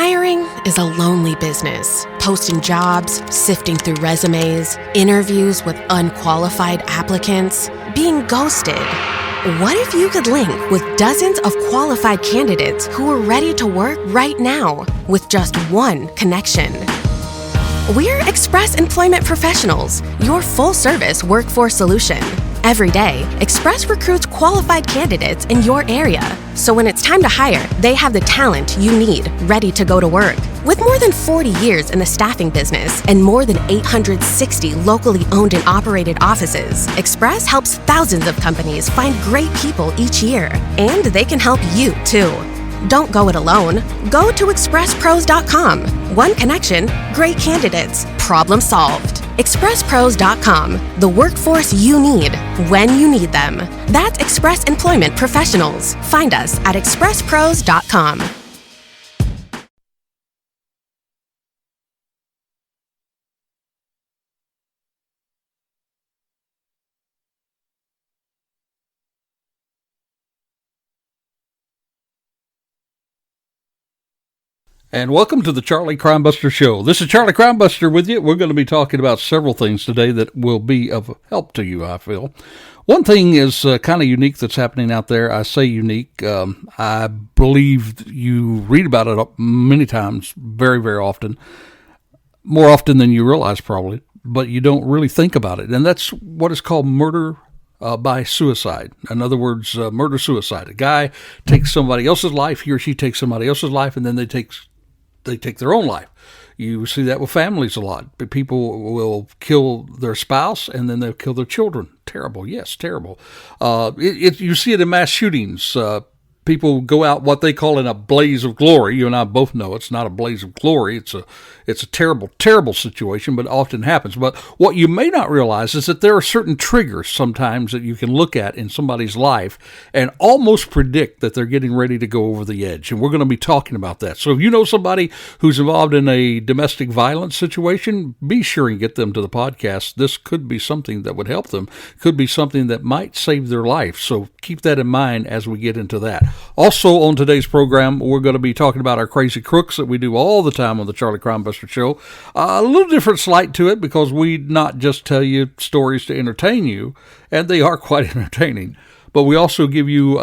Hiring is a lonely business. Posting jobs, sifting through resumes, interviews with unqualified applicants, being ghosted. What if you could link with dozens of qualified candidates who are ready to work right now with just one connection? We're Express Employment Professionals, your full-service workforce solution. Every day, Express recruits qualified candidates in your area. So when it's time to hire, they have the talent you need ready to go to work. With more than 40 years in the staffing business and more than 860 locally owned and operated offices, Express helps thousands of companies find great people each year. And they can help you, too. Don't go it alone. Go to expresspros.com. One connection, great candidates, problem solved. expresspros.com, the workforce you need when you need them. That's Express Employment Professionals. Find us at expresspros.com. And welcome to the Charlie Crimebuster Show. This is Charlie Crimebuster with you. We're going to be talking about several things today that will be of help to you, I feel. One thing is kind of unique that's happening out there. I say unique. I believe you read about it many times, very, very often. More often than you realize, probably. But you don't really think about it. And that's what is called murder by suicide. In other words, murder-suicide. A guy takes somebody else's life, he or she takes somebody else's life, and then they take their own life. You see that with families a lot. People will kill their spouse and then they'll kill their children. Terrible. Yes, terrible. You see it in mass shootings. People go out what they call in a blaze of glory. You and I both know it's not a blaze of glory. It's a terrible, terrible situation, but it often happens. But what you may not realize is that there are certain triggers sometimes that you can look at in somebody's life and almost predict that they're getting ready to go over the edge. And we're going to be talking about that. So if you know somebody who's involved in a domestic violence situation, be sure and get them to the podcast. This could be something that would help them. Could be something that might save their life. So keep that in mind as we get into that. Also on today's program, we're going to be talking about our crazy crooks that we do all the time on the Charlie Crimebuster Show. A little different slight to it because we not just tell you stories to entertain you, and they are quite entertaining, but we also give you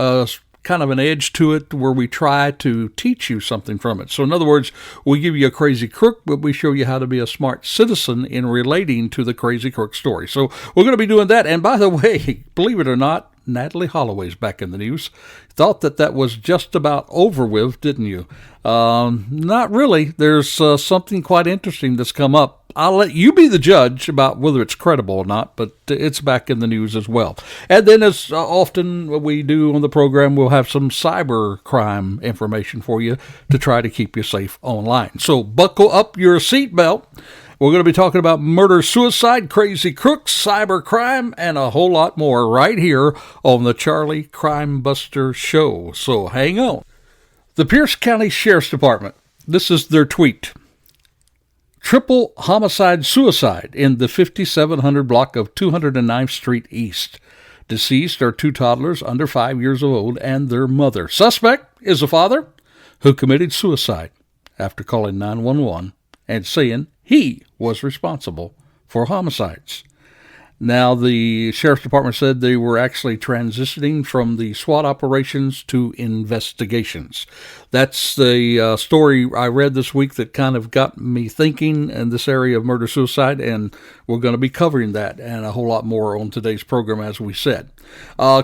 kind of an edge to it where we try to teach you something from it. So in other words, we give you a crazy crook, but we show you how to be a smart citizen in relating to the crazy crook story. So we're going to be doing that. And by the way, believe it or not, Natalie Holloway's back in the news. Thought that was just about over with, didn't you? Not really. There's something quite interesting that's come up. I'll let you be the judge about whether it's credible or not, but it's back in the news as well. And then as often we do on the program, we'll have some cyber crime information for you to try to keep you safe online. So buckle up your seatbelt. We're going to be talking about murder, suicide, crazy crooks, cyber crime, and a whole lot more right here on the Charlie Crimebuster Show. So hang on. The Pierce County Sheriff's Department, this is their tweet. Triple homicide-suicide in the 5700 block of 209th Street East. Deceased are two toddlers under 5 years old and their mother. Suspect is a father who committed suicide after calling 911 and saying he was responsible for homicides. Now, the Sheriff's Department said they were actually transitioning from the SWAT operations to investigations. That's the story I read this week that kind of got me thinking in this area of murder-suicide, and we're going to be covering that and a whole lot more on today's program, as we said.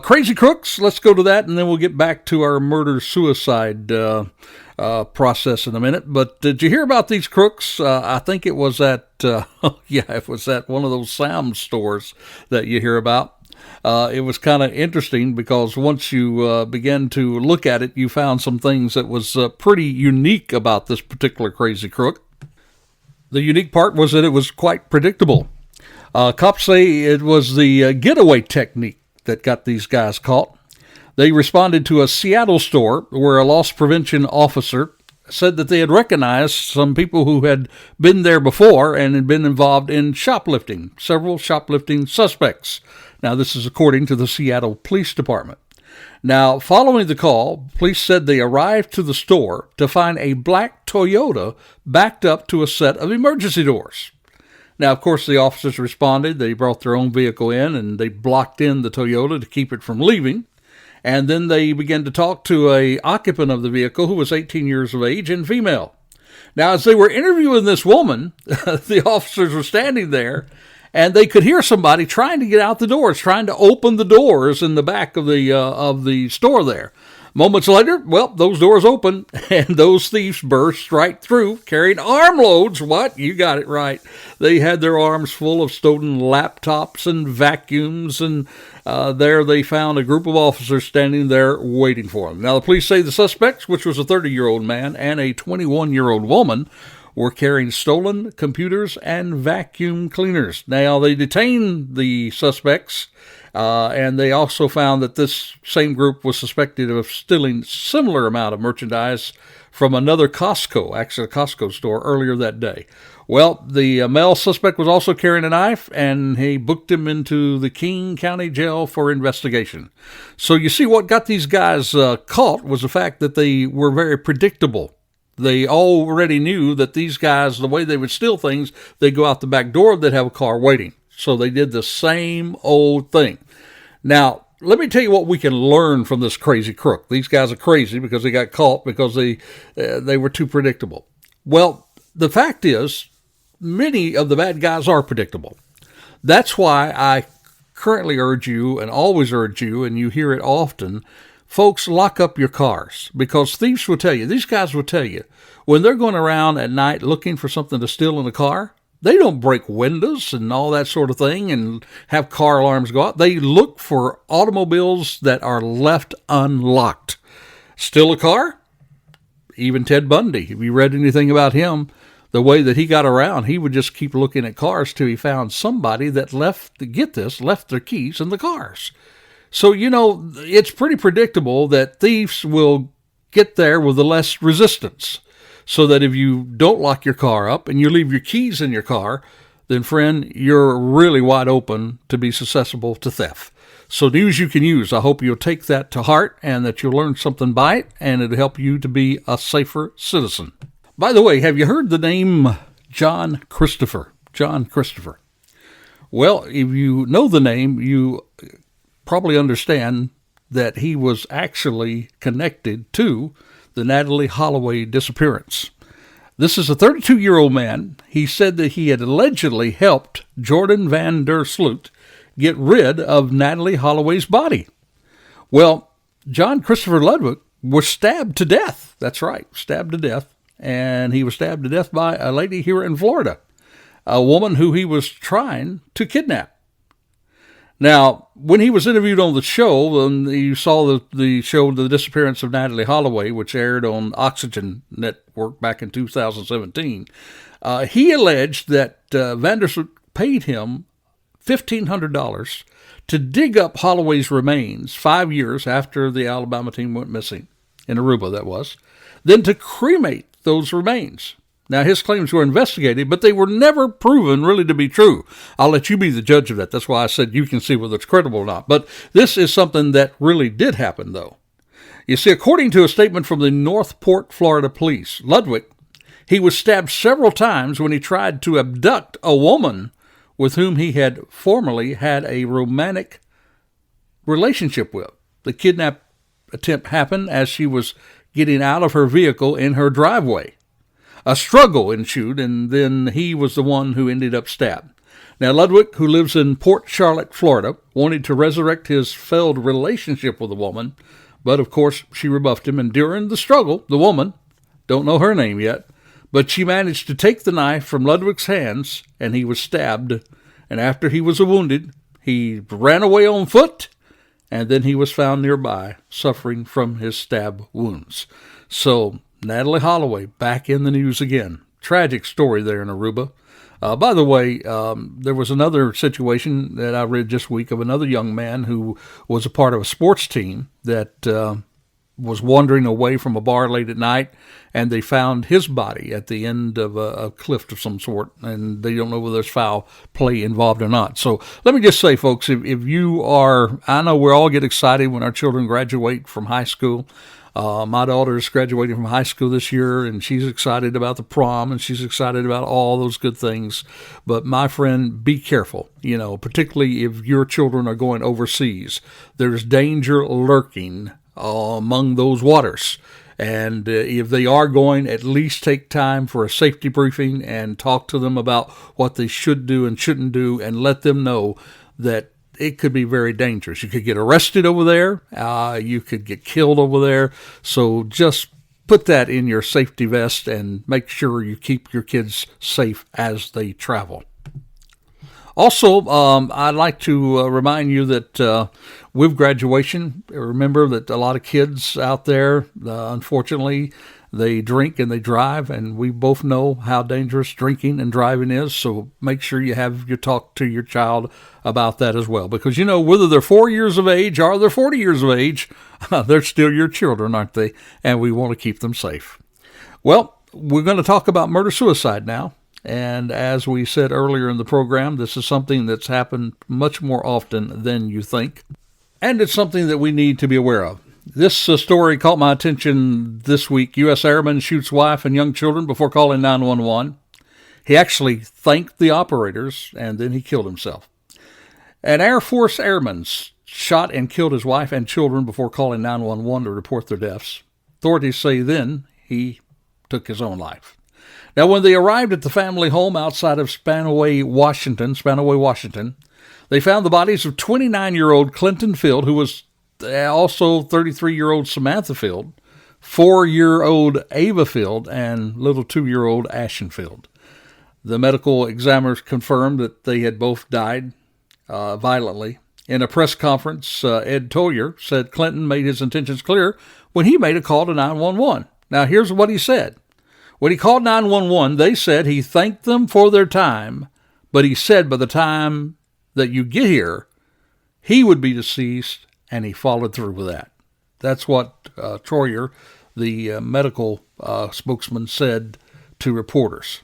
Crazy crooks, let's go to that, and then we'll get back to our murder-suicide process in a minute. But did you hear about these crooks? I think it was at it was at one of those Sam's stores that you hear about. It was kind of interesting because once you began to look at it, you found some things that was pretty unique about this particular crazy crook. The unique part was that it was quite predictable. Cops say it was the getaway technique that got these guys caught. They responded to a Seattle store where a loss prevention officer said that they had recognized some people who had been there before and had been involved in shoplifting, several shoplifting suspects. Now, this is according to the Seattle Police Department. Now, following the call, police said they arrived to the store to find a black Toyota backed up to a set of emergency doors. Now, of course, the officers responded. They brought their own vehicle in, and they blocked in the Toyota to keep it from leaving. And then they began to talk to an occupant of the vehicle who was 18 years of age and female. Now, as they were interviewing this woman, the officers were standing there, and they could hear somebody trying to get out the doors, trying to open the doors in the back of the store there. Moments later, well, those doors opened, and those thieves burst right through, carrying armloads. What? You got it right. They had their arms full of stolen laptops and vacuums, and there they found a group of officers standing there waiting for them. Now, the police say the suspects, which was a 30-year-old man and a 21-year-old woman, were carrying stolen computers and vacuum cleaners. Now, they detained the suspects, and they also found that this same group was suspected of stealing similar amount of merchandise from another Costco, actually a Costco store, earlier that day. Well, the male suspect was also carrying a knife, and he booked him into the King County Jail for investigation. So you see, what got these guys caught was the fact that they were very predictable. They already knew that these guys, the way they would steal things, they'd go out the back door, they'd have a car waiting. So they did the same old thing. Now, let me tell you what we can learn from this crazy crook. These guys are crazy because they got caught because they were too predictable. Well, the fact is, many of the bad guys are predictable. That's why I currently urge you, and always urge you, and you hear it often, folks, lock up your cars, because thieves will tell you, these guys will tell you, when they're going around at night looking for something to steal in a car, they don't break windows and all that sort of thing and have car alarms go out. They look for automobiles that are left unlocked. Steal a car? Even Ted Bundy, if you read anything about him, the way that he got around, he would just keep looking at cars till he found somebody that left their keys in the cars. So, you know, it's pretty predictable that thieves will get there with the less resistance. So that if you don't lock your car up and you leave your keys in your car, then, friend, you're really wide open to be susceptible to theft. So news you can use. I hope you'll take that to heart and that you'll learn something by it, and it'll help you to be a safer citizen. By the way, have you heard the name John Christopher? John Christopher. Well, if you know the name, you probably understand that he was actually connected to the Natalie Holloway disappearance. This is a 32-year-old man. He said that he had allegedly helped Jordan Van Der Sloot get rid of Natalie Holloway's body. Well, John Christopher Ludwig was stabbed to death. That's right, stabbed to death. And he was stabbed to death by a lady here in Florida, a woman who he was trying to kidnap. Now, when he was interviewed on the show, and you saw the show The Disappearance of Natalie Holloway, which aired on Oxygen Network back in 2017, he alleged that Vandersloot paid him $1,500 to dig up Holloway's remains 5 years after the Alabama team went missing, in Aruba that was, then to cremate those remains. Now, his claims were investigated, but they were never proven really to be true. I'll let you be the judge of that. That's why I said you can see whether it's credible or not. But this is something that really did happen, though. You see, according to a statement from the Northport, Florida police, Ludwig, he was stabbed several times when he tried to abduct a woman with whom he had formerly had a romantic relationship with. The kidnap attempt happened as she was getting out of her vehicle in her driveway. A struggle ensued, and then he was the one who ended up stabbed. Now, Ludwig, who lives in Port Charlotte, Florida, wanted to resurrect his failed relationship with the woman, but of course she rebuffed him, and during the struggle, the woman, don't know her name yet, but she managed to take the knife from Ludwig's hands, and he was stabbed, and after he was wounded, he ran away on foot, and then he was found nearby, suffering from his stab wounds. So, Natalie Holloway back in the news again. Tragic story there in Aruba. By the way, there was another situation that I read this week of another young man who was a part of a sports team that was wandering away from a bar late at night, and they found his body at the end of a cliff of some sort, and they don't know whether there's foul play involved or not. So let me just say, folks, if you are, I know we all get excited when our children graduate from high school. My daughter is graduating from high school this year, and she's excited about the prom, and she's excited about all those good things. But my friend, be careful, particularly if your children are going overseas. There's danger lurking among those waters. And if they are going, at least take time for a safety briefing and talk to them about what they should do and shouldn't do, and let them know that it could be very dangerous. You could get arrested over there. You could get killed over there. So just put that in your safety vest and make sure you keep your kids safe as they travel. Also, I'd like to remind you that with graduation, remember that a lot of kids out there, unfortunately, they drink and they drive, and we both know how dangerous drinking and driving is, so make sure you have your talk to your child about that as well. Because, whether they're 4 years of age or they're 40 years of age, they're still your children, aren't they? And we want to keep them safe. Well, we're going to talk about murder-suicide now. And as we said earlier in the program, this is something that's happened much more often than you think. And it's something that we need to be aware of. This story caught my attention this week. U.S. Airman shoots wife and young children before calling 911. He actually thanked the operators, and then he killed himself. An Air Force airman shot and killed his wife and children before calling 911 to report their deaths. Authorities say then he took his own life. Now, when they arrived at the family home outside of Spanaway, Washington, they found the bodies of 29-year-old Clinton Field, who was also 33-year-old Samantha Field, 4-year-old Ava Field, and little 2-year-old Ashen Field. The medical examiners confirmed that they had both died violently. In a press conference, Ed Toyer said Clinton made his intentions clear when he made a call to 911. Now, here's what he said. When he called 911, they said he thanked them for their time, but he said by the time that you get here, he would be deceased, and he followed through with that. That's what Troyer, the medical spokesman, said to reporters.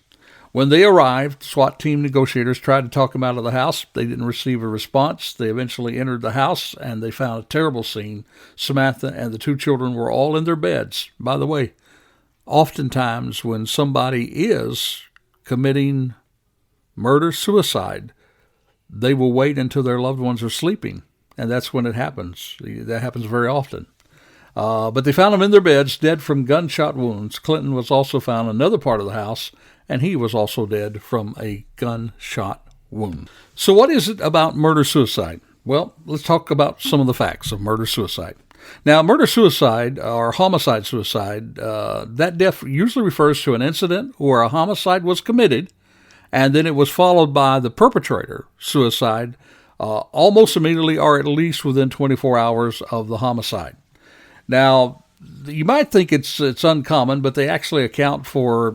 When they arrived, SWAT team negotiators tried to talk him out of the house. They didn't receive a response. They eventually entered the house, and they found a terrible scene. Samantha and the 2 children were all in their beds. By the way, oftentimes when somebody is committing murder-suicide, they will wait until their loved ones are sleeping, and that's when it happens. That happens very often. But they found them in their beds, dead from gunshot wounds. Clinton was also found in another part of the house, and he was also dead from a gunshot wound. So what is it about murder-suicide? Well, let's talk about some of the facts of murder-suicide. Now, murder-suicide or homicide-suicide, that death usually refers to an incident where a homicide was committed, and then it was followed by the perpetrator, suicide, almost immediately or at least within 24 hours of the homicide. Now, you might think it's uncommon, but they actually account for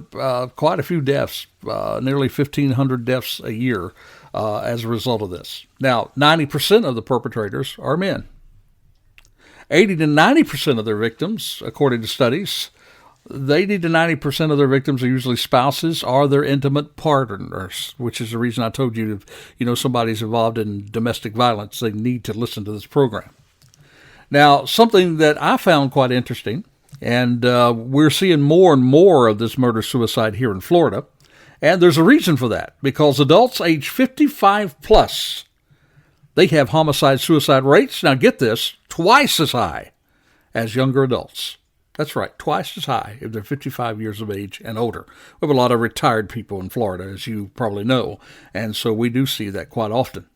quite a few deaths, nearly 1,500 deaths a year as a result of this. Now, 90% of the perpetrators are men. 80 to 90% of their victims, according to studies, 80 to 90% of their victims are usually spouses or their intimate partners, which is the reason I told you, if somebody's involved in domestic violence, they need to listen to this program. Now, something that I found quite interesting, and we're seeing more and more of this murder-suicide here in Florida, and there's a reason for that, because adults age 55 plus, they have homicide-suicide rates, now get this, twice as high as younger adults. That's right, twice as high if they're 55 years of age and older. We have a lot of retired people in Florida, as you probably know, and so we do see that quite often.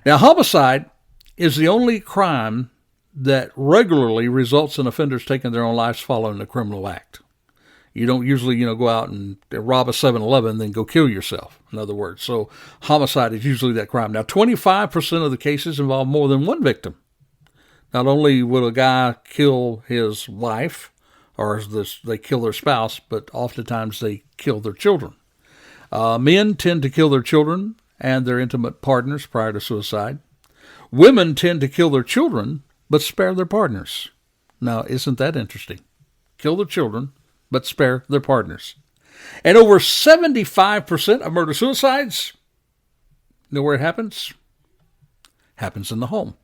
Now, homicide is the only crime that regularly results in offenders taking their own lives following a criminal act. You don't usually, go out and rob a 7-Eleven, then go kill yourself, in other words. So homicide is usually that crime. Now, 25% of the cases involve more than one victim. Not only will a guy kill his wife, or they kill their spouse, but oftentimes they kill their children. Men tend to kill their children and their intimate partners prior to suicide. Women tend to kill their children, but spare their partners. Now, isn't that interesting? Kill their children, but spare their partners. And over 75% of murder-suicides, you know where it happens? Happens in the home.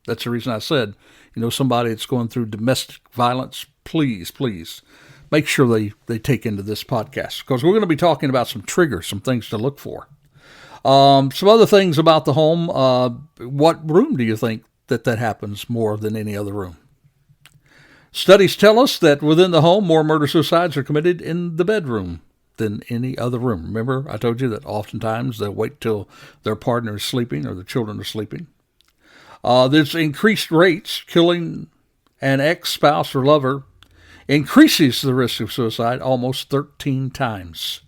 That's the reason I said, somebody that's going through domestic violence, please make sure they take into this podcast, because we're going to be talking about some triggers, some things to look for. Some other things about the home. What room do you think that happens more than any other room? Studies tell us that within the home, more murder-suicides are committed in the bedroom than any other room. Remember, I told you that oftentimes they'll wait till their partner is sleeping or the children are sleeping. There's increased rates. Killing an ex-spouse or lover increases the risk of suicide almost 13 times.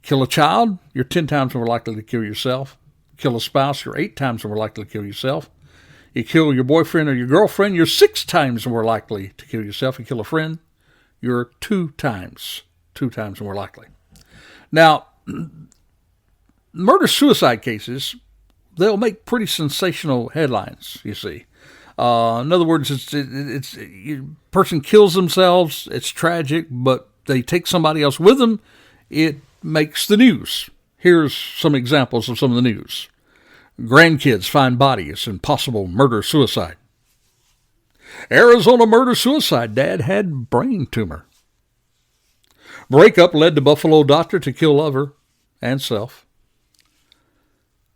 Kill a child, you're 10 times more likely to kill yourself. Kill a spouse, you're 8 times more likely to kill yourself. You kill your boyfriend or your girlfriend, you're 6 times more likely to kill yourself. You kill a friend, you're 2 times more likely. Now, murder-suicide cases, they'll make pretty sensational headlines, you see. In other words, it's person kills themselves, it's tragic, but they take somebody else with them, it makes the news. Here's some examples of some of the news. Grandkids find bodies in possible murder-suicide. Arizona murder-suicide, dad had brain tumor. Breakup led to Buffalo doctor to kill lover and self.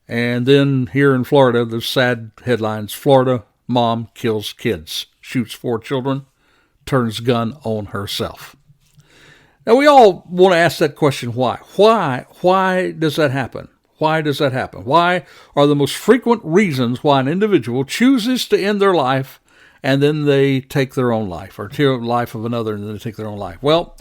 And then here in Florida, the sad headlines, Florida mom kills kids, shoots 4 children, turns gun on herself. Now, we all want to ask that question, why? Why does that happen? Why does that happen? Why are the most frequent reasons why an individual chooses to end their life and then they take their own life, or kill the life of another and then they take their own life? Well,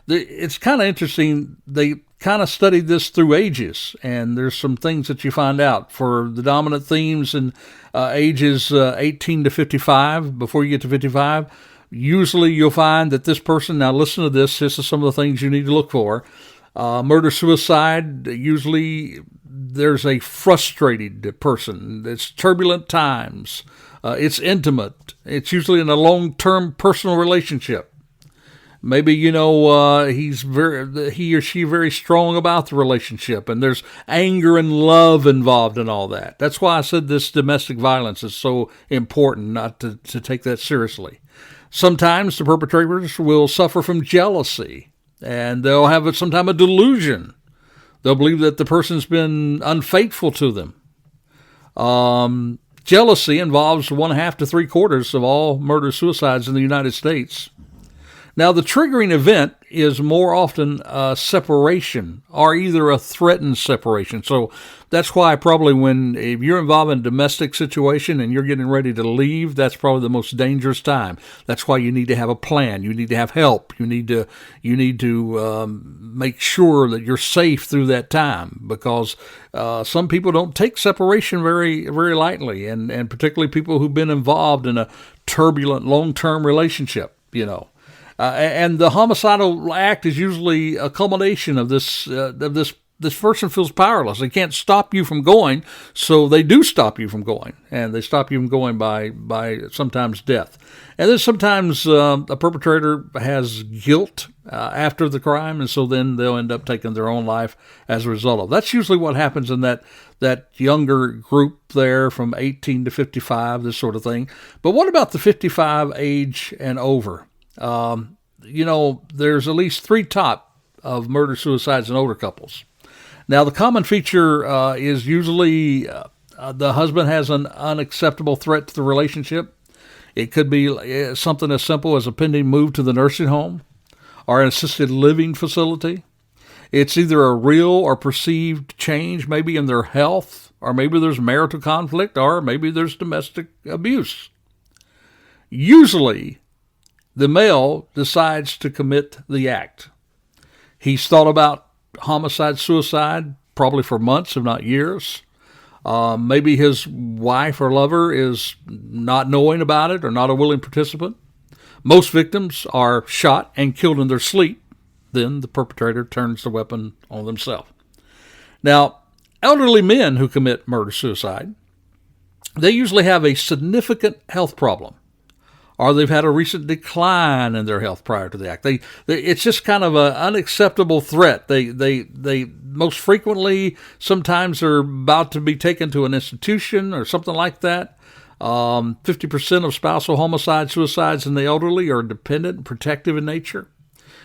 it's kind of interesting. They kind of studied this through ages, and there's some things that you find out. For the dominant themes in ages 18 to 55, before you get to 55, usually you'll find that this person, now listen to this is some of the things you need to look for. Murder-suicide, usually there's a frustrated person. It's turbulent times. It's intimate. It's usually in a long-term personal relationship. Maybe, he or she very strong about the relationship, and there's anger and love involved in all that. That's why I said this domestic violence is so important, not to take that seriously. Sometimes the perpetrators will suffer from jealousy, and they'll have sometimes a delusion. They'll believe that the person's been unfaithful to them. Jealousy involves 1/2 to 3/4 of all murder-suicides in the United States. Now, the triggering event is more often a separation, or either a threatened separation. So that's why probably if you're involved in a domestic situation and you're getting ready to leave, that's probably the most dangerous time. That's why you need to have a plan. You need to have help. You need to make sure that you're safe through that time, because some people don't take separation very, very lightly, and particularly people who've been involved in a turbulent long-term relationship, and the homicidal act is usually a culmination of this. This person feels powerless. They can't stop you from going, so they do stop you from going, and they stop you from going by sometimes death. And then sometimes a perpetrator has guilt after the crime, and so then they'll end up taking their own life as a result of. That's usually what happens in that younger group there from 18 to 55, this sort of thing. But what about the 55 age and over? There's at least 3 top of murder-suicides in older couples. Now, the common feature is usually the husband has an unacceptable threat to the relationship. It could be something as simple as a pending move to the nursing home or an assisted living facility. It's either a real or perceived change, maybe in their health, or maybe there's marital conflict, or maybe there's domestic abuse. Usually, the male decides to commit the act. He's thought about homicide, suicide, probably for months, if not years. Maybe his wife or lover is not knowing about it or not a willing participant. Most victims are shot and killed in their sleep. Then the perpetrator turns the weapon on themselves. Now, elderly men who commit murder-suicide, they usually have a significant health problem, or they've had a recent decline in their health prior to the act. It's just kind of an unacceptable threat. They most frequently, sometimes they're about to be taken to an institution or something like that. 50% of spousal homicide, suicides in the elderly are dependent and protective in nature.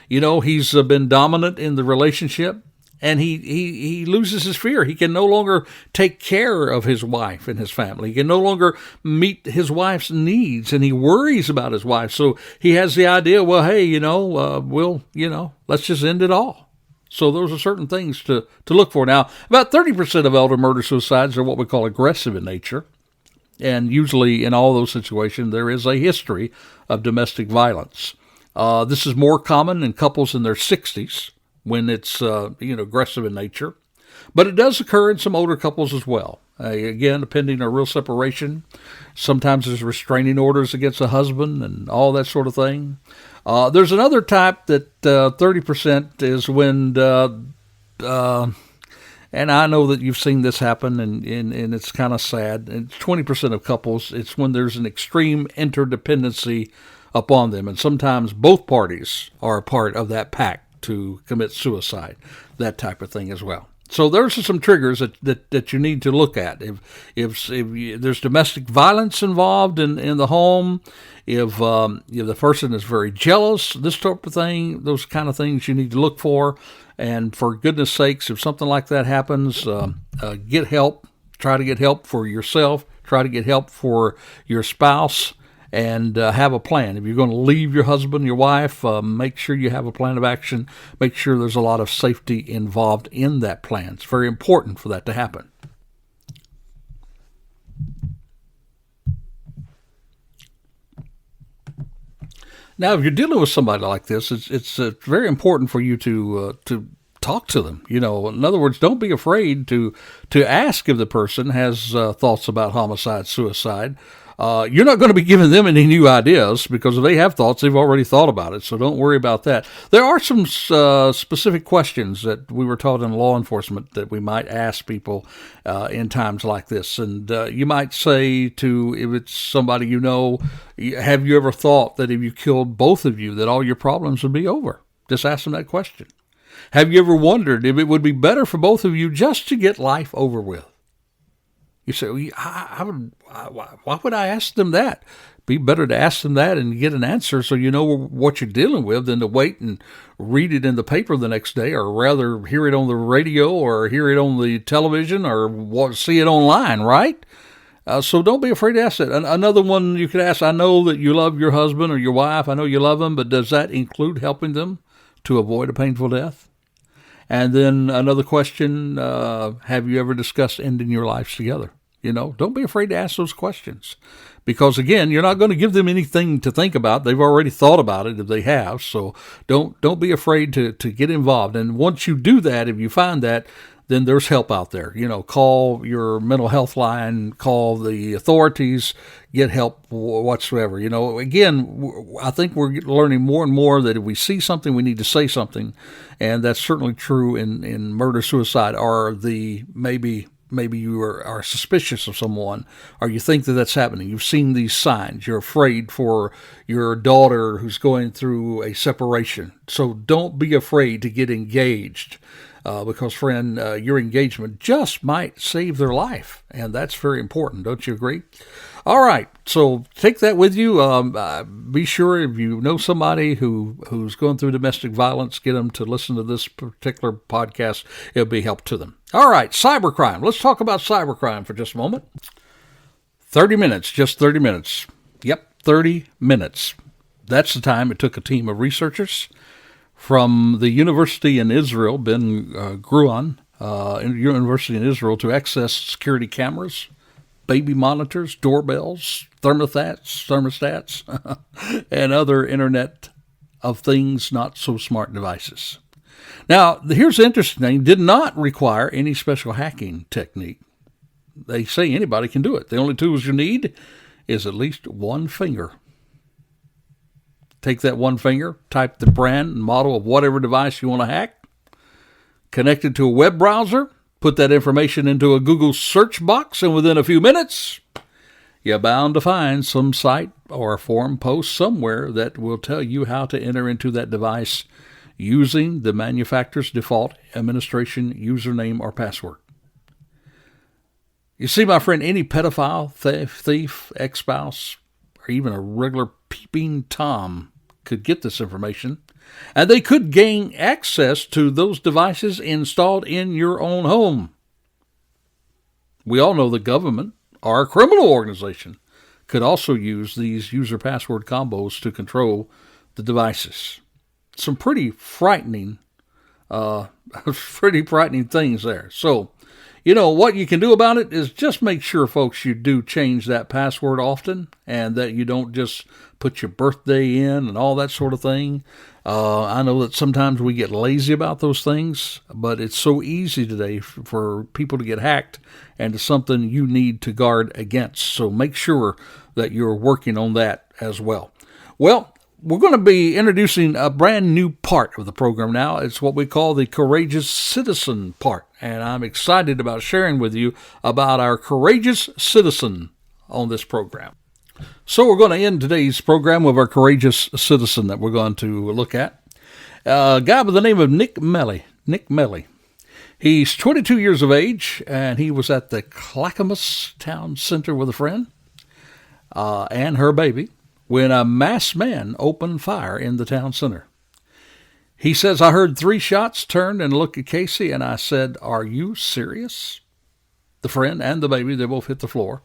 He's been dominant in the relationship, and he loses his fear. He can no longer take care of his wife and his family. He can no longer meet his wife's needs, and he worries about his wife. So he has the idea, well, hey, let's just end it all. So those are certain things to look for. Now, about 30% of elder murder-suicides are what we call aggressive in nature. And usually in all those situations, there is a history of domestic violence. This is more common in couples in their 60s when it's aggressive in nature. But it does occur in some older couples as well. Again, depending on real separation. Sometimes there's restraining orders against a husband and all that sort of thing. There's another type that 30% is when... and I know that you've seen this happen, and it's kind of sad. And 20% of couples, it's when there's an extreme interdependency upon them. And sometimes both parties are a part of that pact to commit suicide, that type of thing as well. So those are some triggers that you need to look at. If there's domestic violence involved in the home, if the person is very jealous, this type of thing, those kind of things you need to look for. And for goodness sakes, if something like that happens, get help. Try to get help for yourself. Try to get help for your spouse, and have a plan. If you're going to leave your husband, your wife, make sure you have a plan of action. Make sure there's a lot of safety involved in that plan. It's very important for that to happen. Now, if you're dealing with somebody like this, it's very important for you to talk to them. In other words, don't be afraid to ask if the person has thoughts about homicide, suicide. You're not going to be giving them any new ideas, because if they have thoughts, they've already thought about it. So don't worry about that. There are some specific questions that we were taught in law enforcement that we might ask people in times like this. And you might say if it's somebody have you ever thought that if you killed both of you, that all your problems would be over? Just ask them that question. Have you ever wondered if it would be better for both of you just to get life over with? You say, why would I ask them that? Be better to ask them that and get an answer so you know what you're dealing with than to wait and read it in the paper the next day, or rather hear it on the radio or hear it on the television or see it online, right? So don't be afraid to ask that. Another one you could ask, I know that you love your husband or your wife. I know you love them, but does that include helping them to avoid a painful death? And then another question, have you ever discussed ending your lives together? Don't be afraid to ask those questions, because again, you're not going to give them anything to think about. They've already thought about it if they have. So don't be afraid to get involved. And once you do that, if you find that, then there's help out there. Call your mental health line, call the authorities, get help whatsoever. Again, I think we're learning more and more that if we see something, we need to say something. And that's certainly true in murder-suicide, or maybe you are suspicious of someone, or you think that that's happening. You've seen these signs. You're afraid for your daughter who's going through a separation. So don't be afraid to get engaged. Because, friend, your engagement just might save their life, and that's very important. Don't you agree? All right, so take that with you. Be sure if you know somebody who's going through domestic violence, get them to listen to this particular podcast. It'll be help to them. All right, cybercrime. Let's talk about cybercrime for just a moment. 30 minutes, just 30 minutes. Yep, 30 minutes. That's the time it took a team of researchers from the university in Israel, Ben Gurion University in Israel, to access security cameras, baby monitors, doorbells, thermostats, and other Internet of Things not so smart devices. Now, here's the interesting thing. Did not require any special hacking technique. They say anybody can do it. The only tools you need is at least one finger. Take that one finger, type the brand and model of whatever device you want to hack, connect it to a web browser, put that information into a Google search box, and within a few minutes, you're bound to find some site or a forum post somewhere that will tell you how to enter into that device using the manufacturer's default administration username or password. You see, my friend, any pedophile, thief, ex-spouse, or even a regular peeping Tom could get this information, and they could gain access to those devices installed in your own home. We all know the government or a criminal organization could also use these user password combos to control the devices. Some pretty frightening things there. So, what you can do about it is just make sure, folks, you do change that password often, and that you don't just put your birthday in and all that sort of thing. I know that sometimes we get lazy about those things, but it's so easy today for people to get hacked, and it's something you need to guard against. So make sure that you're working on that as well. Well, we're going to be introducing a brand new part of the program now. It's what we call the Courageous Citizen part, and I'm excited about sharing with you about our Courageous Citizen on this program. So we're going to end today's program with our Courageous Citizen that we're going to look at. A guy by the name of Nick Melly. He's 22 years of age, and he was at the Clackamas Town Center with a friend and her baby when a masked man opened fire in the town center. He says, I heard 3 shots, turned and looked at Casey, and I said, are you serious? The friend and the baby, they both hit the floor.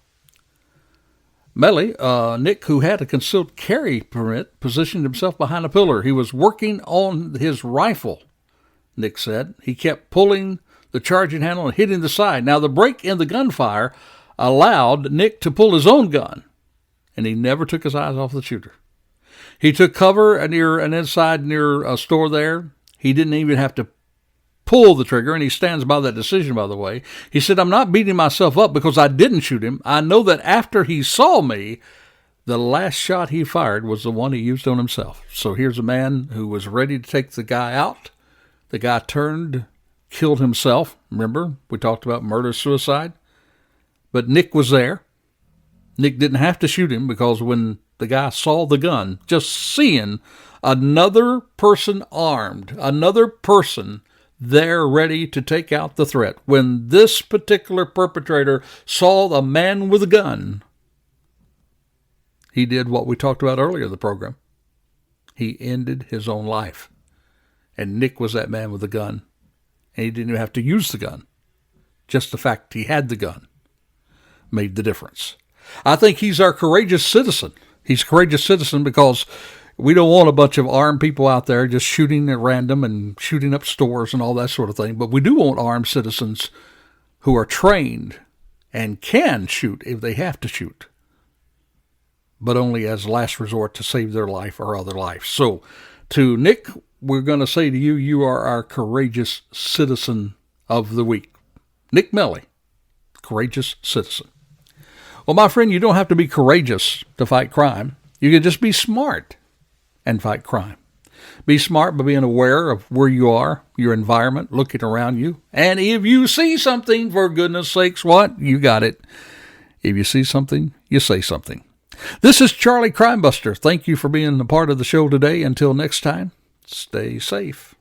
Melly, Nick, who had a concealed carry permit, positioned himself behind a pillar. He was working on his rifle, Nick said. He kept pulling the charging handle and hitting the side. Now, the break in the gunfire allowed Nick to pull his own gun, and he never took his eyes off the shooter. He took cover near a store there. He didn't even have to pull the trigger, and he stands by that decision, by the way. He said, I'm not beating myself up because I didn't shoot him. I know that after he saw me, the last shot he fired was the one he used on himself. So here's a man who was ready to take the guy out. The guy turned, killed himself. Remember, we talked about murder-suicide. But Nick was there. Nick didn't have to shoot him because when the guy saw the gun, just seeing another person armed, another person there ready to take out the threat. When this particular perpetrator saw the man with a gun, he did what we talked about earlier in the program. He ended his own life. And Nick was that man with the gun. And he didn't even have to use the gun. Just the fact he had the gun made the difference. I think he's our courageous citizen. He's a courageous citizen because we don't want a bunch of armed people out there just shooting at random and shooting up stores and all that sort of thing. But we do want armed citizens who are trained and can shoot if they have to shoot, but only as last resort to save their life or other life. So to Nick, we're going to say to you, you are our courageous citizen of the week. Nick Melly, courageous citizen. Well, my friend, you don't have to be courageous to fight crime. You can just be smart and fight crime. Be smart by being aware of where you are, your environment, looking around you. And if you see something, for goodness sakes, what? You got it. If you see something, you say something. This is Charlie Crimebuster. Thank you for being a part of the show today. Until next time, stay safe.